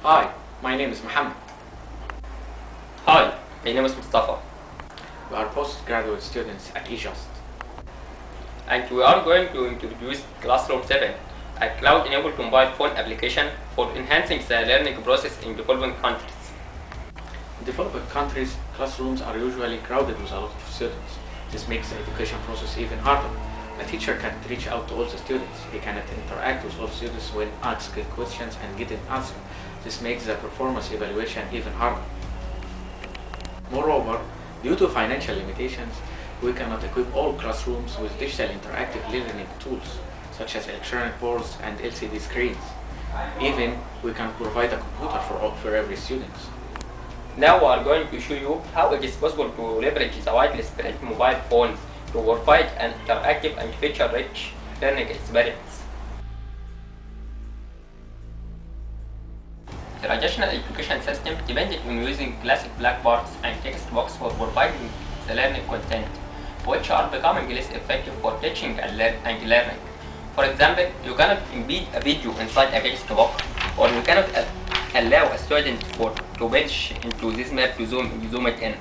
Hi, my name is Mohammed. Hi, my name is Mustafa, We are postgraduate students at EJUST. and we are going to introduce Classroom7, a cloud-enabled mobile phone application for enhancing the learning process in developing countries. In developing countries, classrooms are usually crowded with a lot of students. This makes the education process even harder. A teacher can't reach out to all the students. He cannot interact with all students when asking questions and getting answers. This makes the performance evaluation even harder. Moreover, due to financial limitations, we cannot equip all classrooms with digital interactive learning tools, such as electronic boards and LCD screens. Even we can provide a computer for every student. Now we are going to show you how it is possible to leverage the widely spread mobile phones to provide an interactive and feature-rich learning experience. The traditional education system depended on using classic blackboards and text box for providing the learning content, which are becoming less effective for teaching and learning. For example, you cannot embed a video inside a textbook, or you cannot allow a student to pinch into this map to zoom it in.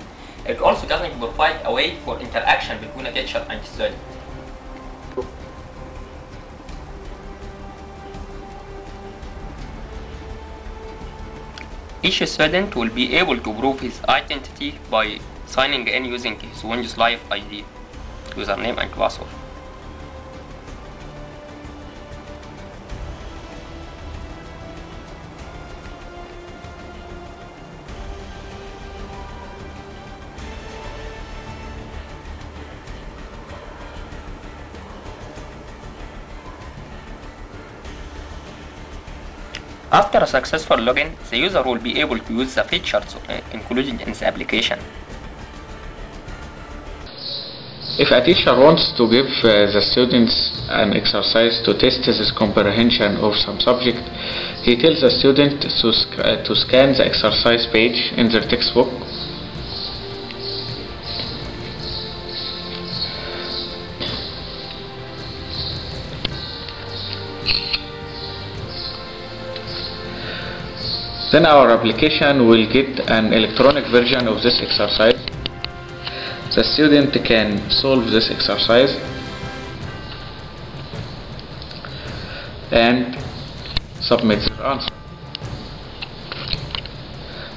It also doesn't provide a way for interaction between a teacher and student. Each student will be able to prove his identity by signing in using his Windows Live ID, username and password. After a successful login, the user will be able to use the features included in the application. If a teacher wants to give the students an exercise to test his comprehension of some subject, he tells the student to scan the exercise page in their textbook. Then our application will get an electronic version of this exercise. The student can solve this exercise and submit their answer.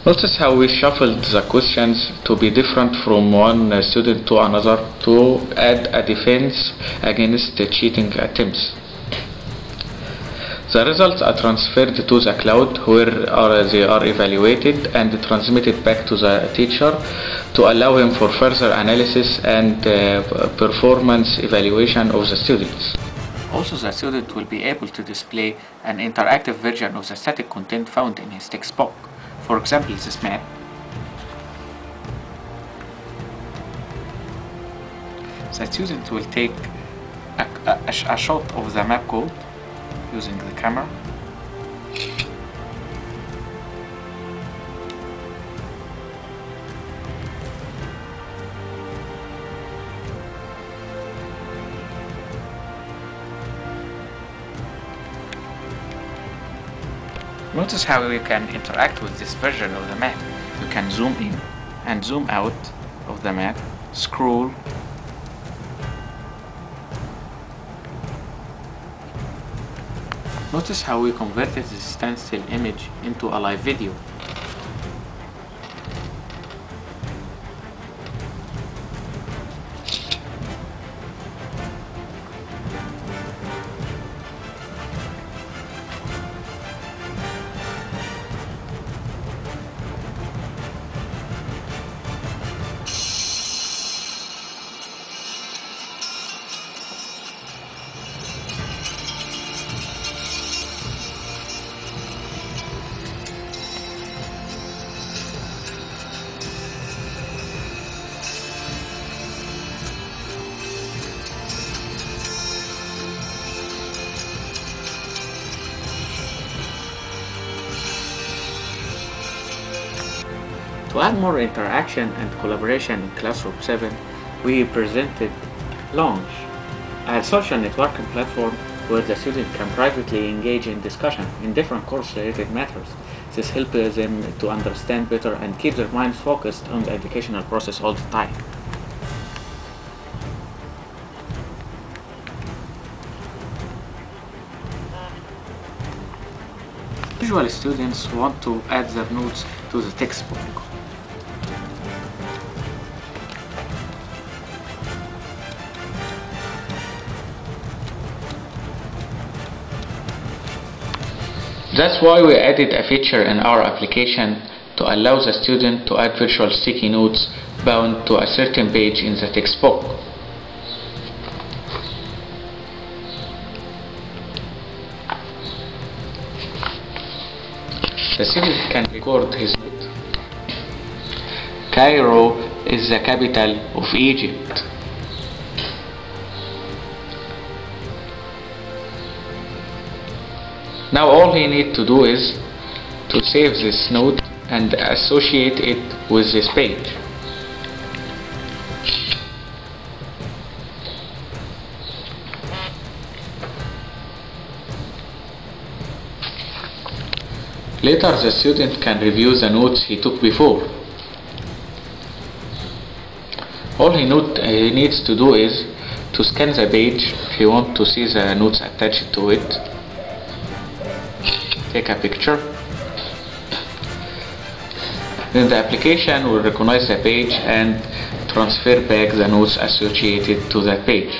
Notice how we shuffled the questions to be different from one student to another to add a defense against cheating attempts. The results are transferred to the cloud, where they are evaluated and transmitted back to the teacher to allow him for further analysis and performance evaluation of the students. Also, the student will be able to display an interactive version of the static content found in his textbook. For example, this map. The student will take a shot of the map code using the camera. Notice how we can interact with this version of the map. You can zoom in and zoom out of the map, scroll, notice how we converted this standstill image into a live video. To add more interaction and collaboration in Classroom7, we presented Launch, a social networking platform where the student can privately engage in discussion in different course-related matters. This helps them to understand better and keep their mind focused on the educational process all the time. Usually students want to add their notes to the textbook. That's why we added a feature in our application to allow the student to add virtual sticky notes bound to a certain page in the textbook. The student can record his note. Cairo is the capital of Egypt. Now all he needs to do is to save this note and associate it with this page. Later the student can review the notes he took before. All he needs to do is to scan the page if he wants to see the notes attached to it. Take a picture. Then the application will recognize the page and transfer back the notes associated to that page.